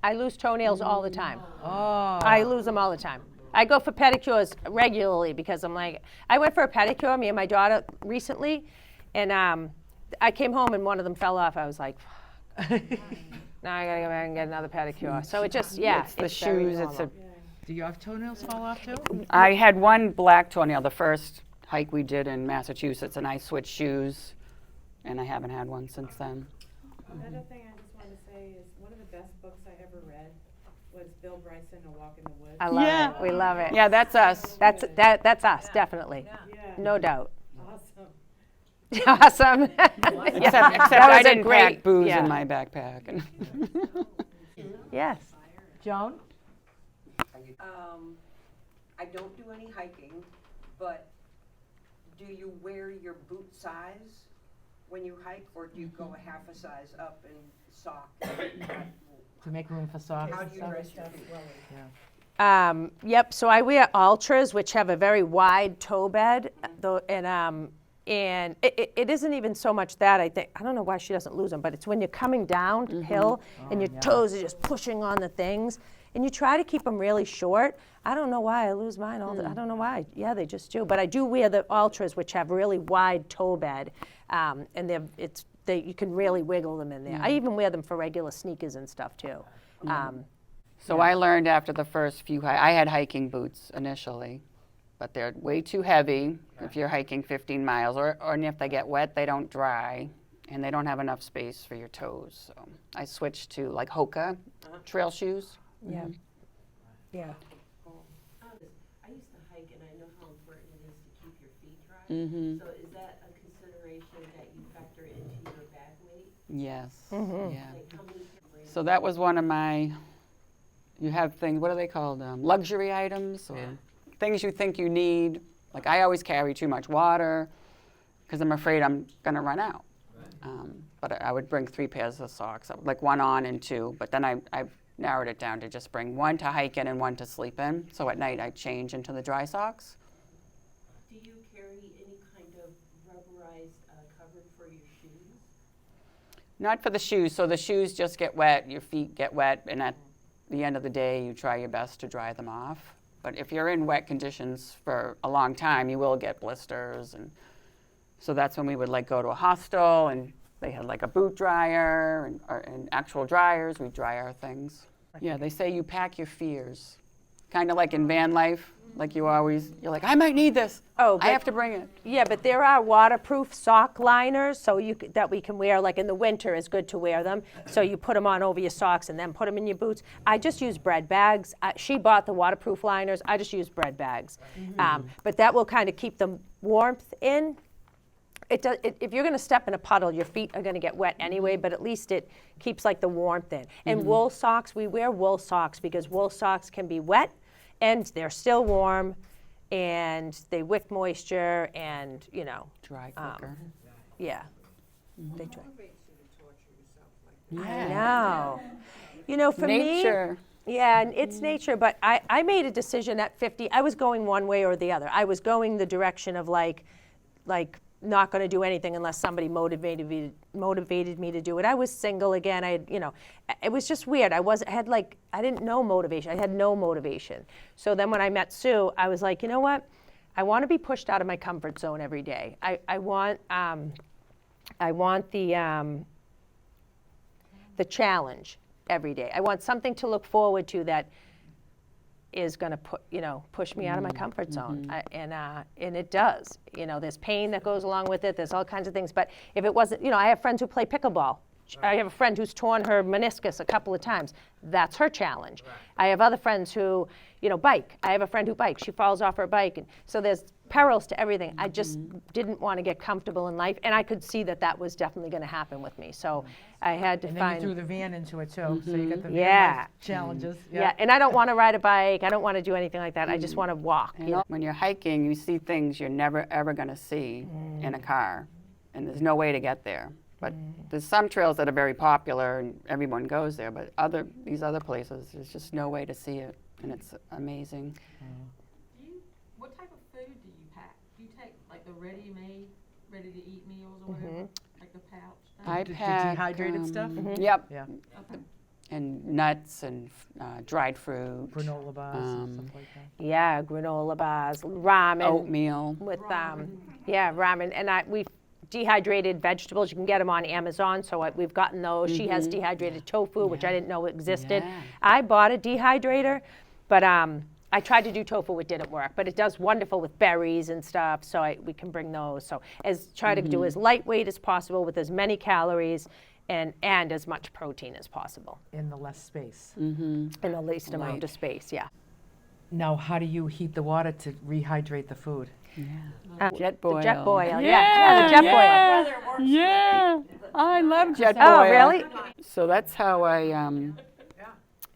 I lose toenails all the time. Oh. I lose them all the time. I go for pedicures regularly because I'm like, I went for a pedicure, me and my daughter recently, and I came home and one of them fell off. I was like, now I gotta go back and get another pedicure. So it just, yeah. It's the very shoes, it's normal. Do your toenails fall off too? I had one black toenail the first hike we did in Massachusetts, and I switched shoes, and I haven't had one since then. Another thing I just want to say is one of the best books I ever read was Bill Bryson, A Walk in the Woods. I love Yeah. it. We love it. Yeah, that's us. That's us, definitely. Yeah, No doubt. awesome. Awesome. Except That was I a didn't great- pack booze yeah. in my backpack. And Yes. Joan? I don't do any hiking, but do you wear your boot size when you hike, or do you go a half a size up and sock? To make room for socks How and do you stuff? dress your feet? Yep. So I wear Ultras, which have a very wide toe bed, though, and it isn't even so much that I think. I don't know why she doesn't lose them, but it's when you're coming downhill and your toes are just pushing on the things, and you try to keep them really short. I don't know why I lose mine all the. I don't know why. Yeah, they just do. But I do wear the Ultras, which have really wide toe bed, and you can really wiggle them in there. I even wear them for regular sneakers and stuff too. so I learned after the first few I had hiking boots initially, but they're way too heavy if you're hiking 15 miles, or if they get wet, they don't dry, and they don't have enough space for your toes. So I switched to like Hoka trail shoes. Yeah. Yeah. I used to hike and I know how important it is to keep your feet dry. Mm-hmm. So is that a consideration that you factor into your bag weight? Yes. Mm-hmm. Yeah. Like how many grams? So that was one of my. You have things. What are they called? Luxury items or things you think you need. Like I always carry too much water because I'm afraid I'm gonna run out. But I would bring 3 pairs of socks, like 1 on and 2. But then I've narrowed it down to just bring 1 to hike in and 1 to sleep in. So at night I change into the dry socks. Do you carry any kind of rubberized cover for your shoes? Not for the shoes. So the shoes just get wet, your feet get wet, and at the end of the day you try your best to dry them off. But if you're in wet conditions for a long time, you will get blisters. And so that's when we would like go to a hostel and they had like a boot dryer and actual dryers. We dry our things. Yeah, they say you pack your fears. Kind of like in van life, like you're like, I might need this. Oh, I have to bring it. Yeah, but there are waterproof sock liners, so that we can wear. Like in the winter, is good to wear them. So you put them on over your socks and then put them in your boots. I just use bread bags. She bought the waterproof liners. I just use bread bags, but that will kind of keep the warmth in. If you're going to step in a puddle, your feet are going to get wet anyway, but at least it keeps like the warmth in. And wool socks, we wear wool socks because wool socks can be wet and they're still warm and they wick moisture and, Dry quicker. yeah. They dry. I know. For Nature. me, yeah, and it's nature, but I made a decision at 50. I was going one way or the other. I was going the direction of like not going to do anything unless somebody motivated me to do it. I was single again. It was just weird. I didn't know motivation. I had no motivation. So then when I met Sue, I was like, you know what? I want to be pushed out of my comfort zone every day. I want the challenge every day. I want something to look forward to that is going to push me out of my comfort zone, and it does. There's pain that goes along with it. There's all kinds of things. But if it wasn't, I have friends who play pickleball. I have a friend who's torn her meniscus a couple of times. That's her challenge. I have other friends who, bike. I have a friend who bikes. She falls off her bike, and so there's perils to everything. I just didn't want to get comfortable in life, and I could see that was definitely going to happen with me. So I had to And find. then you threw the van into it too, so you got the van Yeah. life challenges. Yeah, and I don't want to ride a bike. I don't want to do anything like that. I just want to walk. When you're hiking, you see things you're never ever going to see in a car, and there's no way to get there. But there's some trails that are very popular and everyone goes there, but these other places, there's just no way to see it, and it's amazing. What type of food do you pack? Do you take like the ready-made, ready-to-eat meals or whatever? Like the pouch thing? I The pack dehydrated stuff? Yep, Yeah. Okay. and nuts and dried fruit, Granola bars and stuff like that. Yeah, granola bars, ramen oatmeal. with ramen, and we dehydrated vegetables. You can get them on Amazon, so we've gotten those. She has dehydrated tofu, which I didn't know existed. Yeah. I bought a dehydrator, but I tried to do tofu, it didn't work. But it does wonderful with berries and stuff, so we can bring those. So try to do as lightweight as possible with as many calories and as much protein as possible In the less space. in the least amount of space. Yeah. Now, how do you heat the water to rehydrate the food? Jet boil. The jet boil, yeah. The jet boil. Yeah, I love jet boil. Oh, really? So that's how I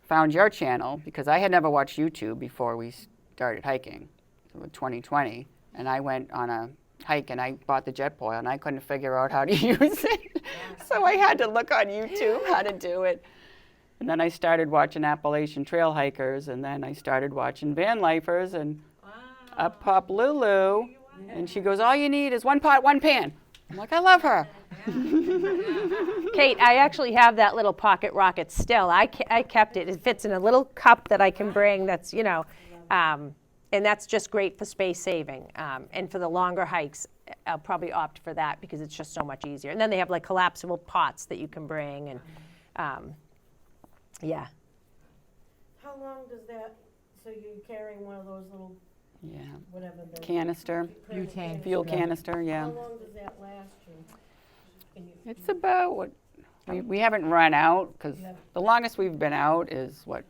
found your channel, because I had never watched YouTube before we started hiking in 2020. And I went on a hike and I bought the jet boil and I couldn't figure out how to use it. So I had to look on YouTube how to do it. And then I started watching Appalachian Trail hikers, and then I started watching van lifers, and up popped Lulu, and she goes, all you need is one pot, one pan. I'm like, I love her. Kate, I actually have that little pocket rocket still. I kept it. It fits in a little cup that I can bring that's, and that's just great for space saving. And for the longer hikes, I'll probably opt for that because it's just so much easier. And then they have like collapsible pots that you can bring. And yeah. How long does that, so you're carrying one of those little, Yeah, whatever the. canister, Butane. fuel canister, yeah. How long does that last you? Can you? It's about what, we haven't run out, because the longest we've been out is what,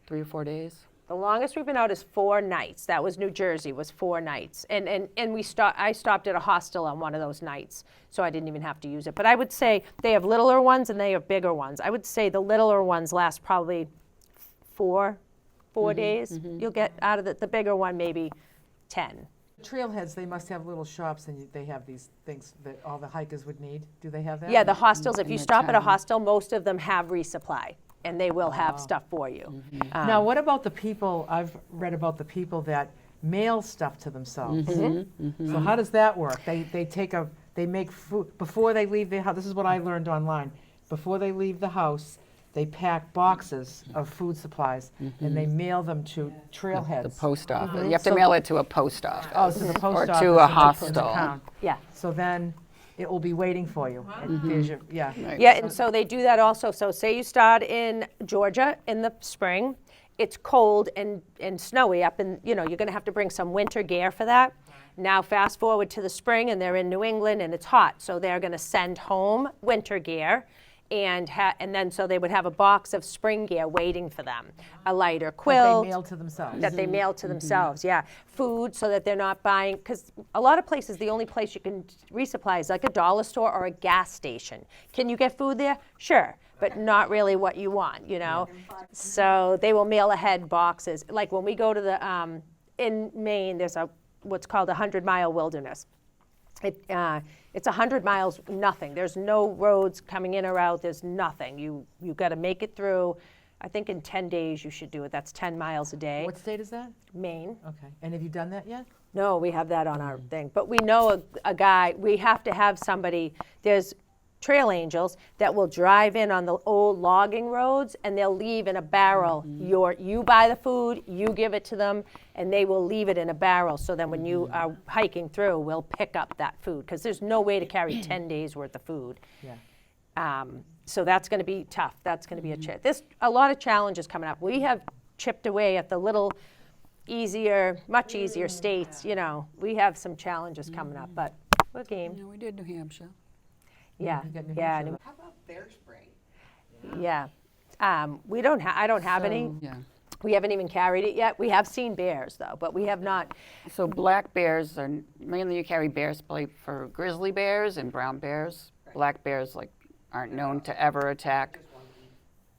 3 or 4 days? The longest we've been out is 4 nights. That was New Jersey, was 4 nights. And I stopped at a hostel on one of those nights, so I didn't even have to use it. But I would say they have littler ones and they have bigger ones. I would say the littler ones last probably 4 days. You'll get out of the bigger one maybe 10. Trailheads, they must have little shops and they have these things that all the hikers would need. Do they have that? Yeah, the hostels, if you the stop at a town. hostel, most of them have resupply, and they will have stuff for you. Now, what about the people, I've read about the people that mail stuff to themselves. So how does that work? They make food, before they leave their house, this is what I learned online. Before they leave the house, they pack boxes of food supplies and they mail them to trailheads. The post office. You have to mail it to a post office. Oh, to the post Or office. to a in the hostel. town. Yeah. So then it will be waiting for you. There's your, yeah. Yeah, and so they do that also. So say you start in Georgia in the spring, it's cold and snowy up, and you're going to have to bring some winter gear for that. Now fast forward to the spring and they're in New England and it's hot, so they're going to send home winter gear. And then so they would have a box of spring gear waiting for them, a lighter quilt. That they mail to themselves. That they mail to themselves, yeah. Food, so that they're not buying, because a lot of places, the only place you can resupply is like a dollar store or a gas station. Can you get food there? Sure, but not really what you want, So they will mail ahead boxes. Like when we go to the, in Maine, there's what's called a 100-mile wilderness. It's 100 miles, nothing. There's no roads coming in or out. There's nothing. You got to make it through. I think in 10 days you should do it. That's 10 miles a day. What state is that? Maine. Okay. And have you done that yet? No, we have that on our thing. But we know a guy, we have to have somebody, there's trail angels that will drive in on the old logging roads and they'll leave in a barrel. You buy the food, you give it to them, and they will leave it in a barrel. So then when you are hiking through, we'll pick up that food because there's no way to carry 10 days worth of food. Yeah. So that's going to be tough. That's going to be there's a lot of challenges coming up. We have chipped away at the little easier, much easier states. We have some challenges coming up, but we're game. Yeah, we did New Hampshire. Yeah, You got New yeah, Hampshire. How about bear spray? yeah. We don't. I don't have any. Yeah. We haven't even carried it yet. We have seen bears though, but we have not. So black bears are, mainly you carry bear spray for grizzly bears and brown bears. Black bears aren't known to ever attack.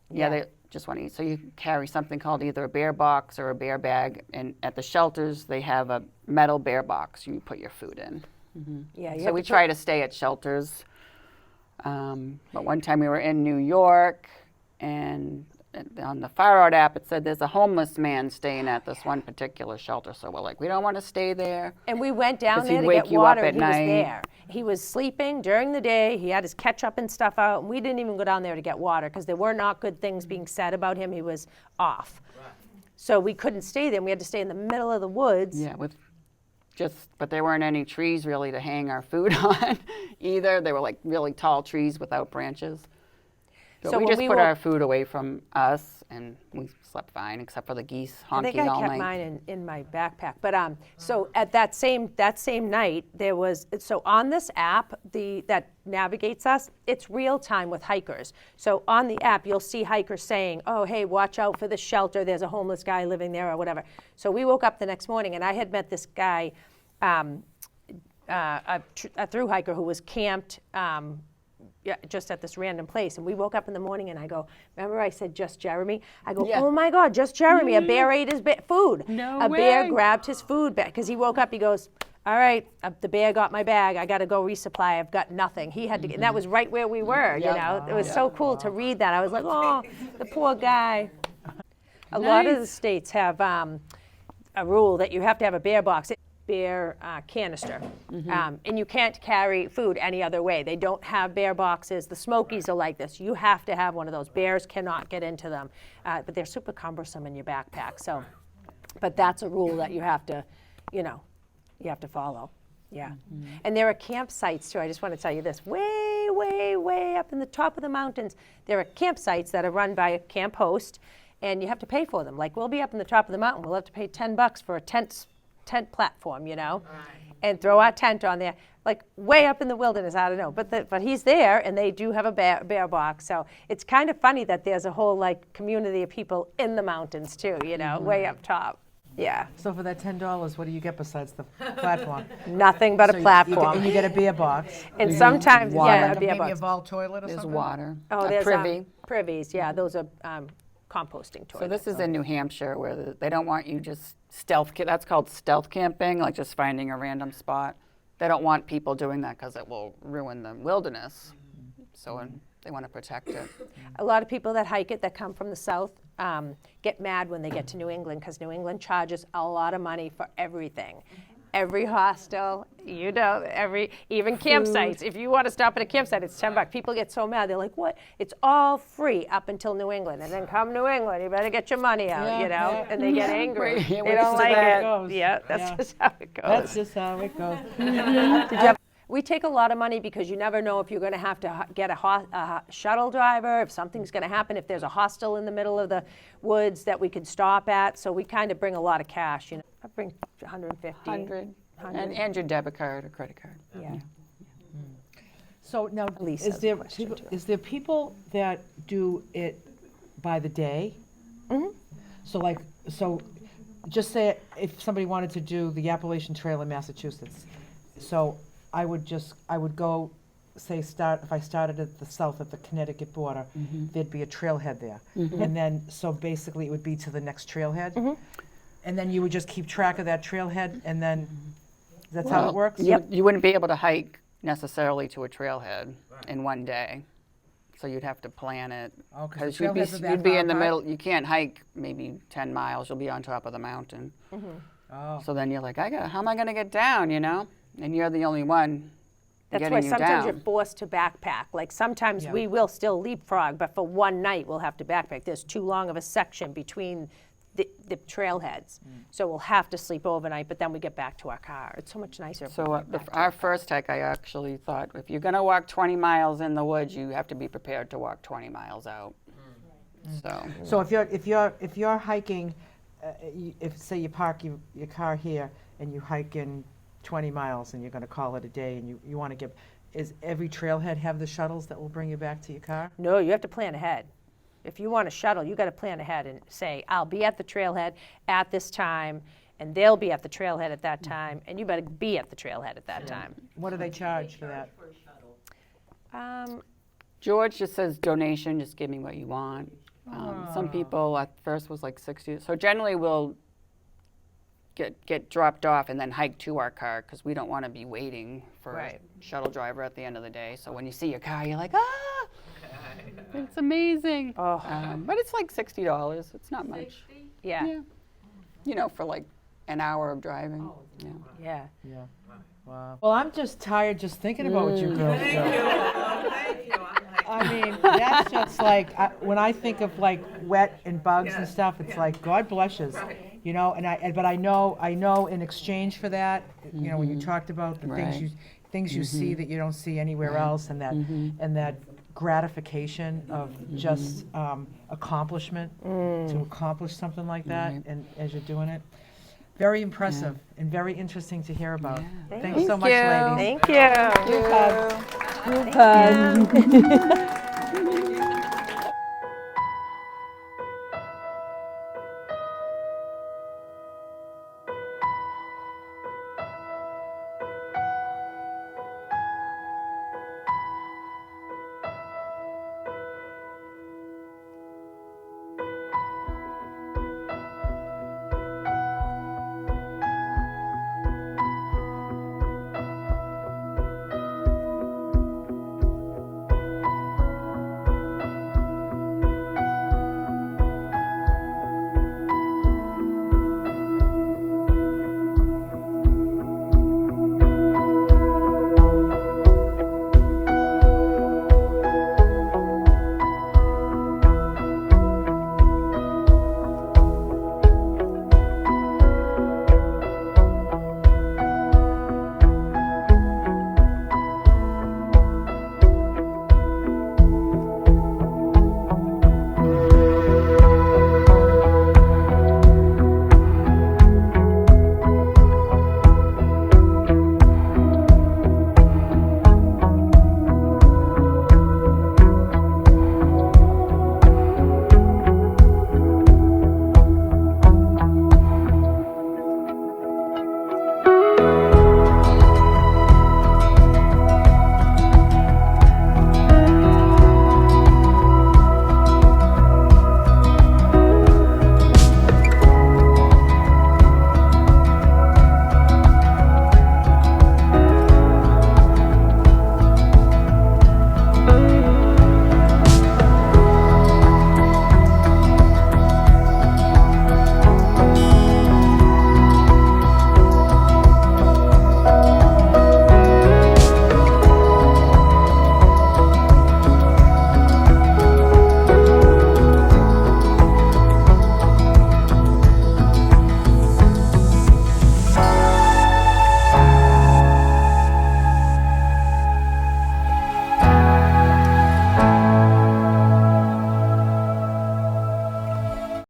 Yeah, they just want to eat. So you carry something called either a bear box or a bear bag, and at the shelters they have a metal bear box you put your food in. Yeah. So we try to stay at shelters. But one time we were in New York, and on the Far Out app it said there's a homeless man staying at this one particular shelter. So we're like, we don't want to stay there. And we went down 'Cause there he'd to wake get you up water, at and he was night. there. He was sleeping during the day. He had his ketchup and stuff out, and we didn't even go down there to get water because there were not good things being said about him. He was off. So we couldn't stay there. We had to stay in the middle of the woods. Yeah, with but there weren't any trees really to hang our food on either. They were like really tall trees without branches. But So we when just we put woke- our food away from us, and we slept fine, except for the geese I think honking I all kept night. mine in my backpack. But so at that same night, there was, so on this app that navigates us, it's real time with hikers. So on the app, you'll see hikers saying, "Oh, hey, watch out for the shelter. There's a homeless guy living there," or whatever. So we woke up the next morning, and I had met this guy, a thru-hiker who was camped. Just at this random place, and we woke up in the morning, and I go, remember I said just Jeremy? I go, Yeah. oh my God, just Jeremy! A bear ate his food. No A bear way. grabbed his food back because he woke up. He goes, all right, the bear got my bag. I got to go resupply. I've got nothing. He had to, and that was right where we were. You know, it was so cool to read that. I was like, oh, the poor guy. A lot of the states have a rule that you have to have a bear box. Bear canister, and you can't carry food any other way. They don't have bear boxes. The Smokies are like this. You have to have one of those. Bears cannot get into them, but they're super cumbersome in your backpack. So, but that's a rule that you have to, you have to follow. Yeah, and there are campsites too. I just want to tell you this: way, way, way up in the top of the mountains, there are campsites that are run by a camp host, and you have to pay for them. Like we'll be up in the top of the mountain, we'll have to pay $10 for a tent platform, and throw our tent on there, like way up in the wilderness. I don't know, but he's there, and they do have a bear box. So it's kind of funny that there's a whole like community of people in the mountains too, way up top. Yeah, So for that $10, what do you get besides the platform? nothing but So a you platform. and you get a beer box. And sometimes, water. yeah, a Like beer maybe a box. vault toilet or There's something? water, Oh, a there's privy. privies. Yeah, those are composting toilets. So this is in New Hampshire, where they don't want you just that's called stealth camping, like just finding a random spot. They don't want people doing that because it will ruin the wilderness. So they want to protect it. A lot of people that hike it that come from the south get mad when they get to New England because New England charges a lot of money for everything. Every hostel, even campsites. If you want to stop at a campsite, it's $10. People get so mad. They're like, what? It's all free up until New England. And then come New England, you better get your money out, And they get angry. Yeah, They don't that's like just how it it. goes. Yeah, that's Yeah. just how it goes. That's just how it goes. We take a lot of money because you never know if you're going to have to get a shuttle driver, if something's going to happen, if there's a hostel in the middle of the woods that we could stop at. So we kind of bring a lot of cash. I bring 150. 100, and your debit card or credit card. Yeah. So now, Lisa is has a there question, people, too. is there people that do it by the day? So just say if somebody wanted to do the Appalachian Trail in Massachusetts, so I would go, say if I started at the south at the Connecticut border, there'd be a trailhead there. And then, so basically it would be to the next trailhead? And then you would just keep track of that trailhead, and then, that's how it works? You wouldn't be able to hike necessarily to a trailhead in one day. So you'd have to plan it. Oh, 'cause Because the trailheads are that you'd be far in the apart? middle. You can't hike maybe 10 miles. You'll be on top of the mountain. Oh. So then you're like, how am I going to get down, And you're the only one That's getting why you sometimes down. you're forced to backpack. Like sometimes Yeah. we will still leapfrog, but for one night we'll have to backpack. There's too long of a section between the trailheads. So we'll have to sleep overnight, but then we get back to our car. It's so much nicer. if we So get back to our first hike, I actually thought, if you're going to walk 20 miles in the woods, you have to be prepared to walk 20 miles out. So if you're hiking, if say you park your car here and you hike in 20 miles and you're going to call it a day and you want to get, is every trailhead have the shuttles that will bring you back to your car? No, you have to plan ahead. If you want a shuttle, you got to plan ahead and say, I'll be at the trailhead at this time, and they'll be at the trailhead at that time, and you better be at the trailhead at that time. What do they charge for that? George just says donation, just give me what you want. Some people at first was like 60. So generally we'll get dropped off and then hike to our car because we don't want to be waiting for Right. a shuttle driver at the end of the day. So when you see your car, you're like, it's amazing. Oh. But it's like $60. It's not much. 60? Yeah. Yeah. For like an hour of driving. Yeah. Yeah. Yeah. Wow. Well, I'm just tired just thinking about what you girls do. Thank you. I mean, that's just like, when I think of like wet and bugs and stuff, it's like, God bless you. You know, but I know in exchange for that, you know, when you talked about the Right. things you see that you don't see anywhere else, and that gratification of just accomplishment to accomplish something like that, Right. and as you're doing it, very impressive and very interesting to hear about. Yeah. Thanks so much, Thank you. ladies. Thank you. Group hug.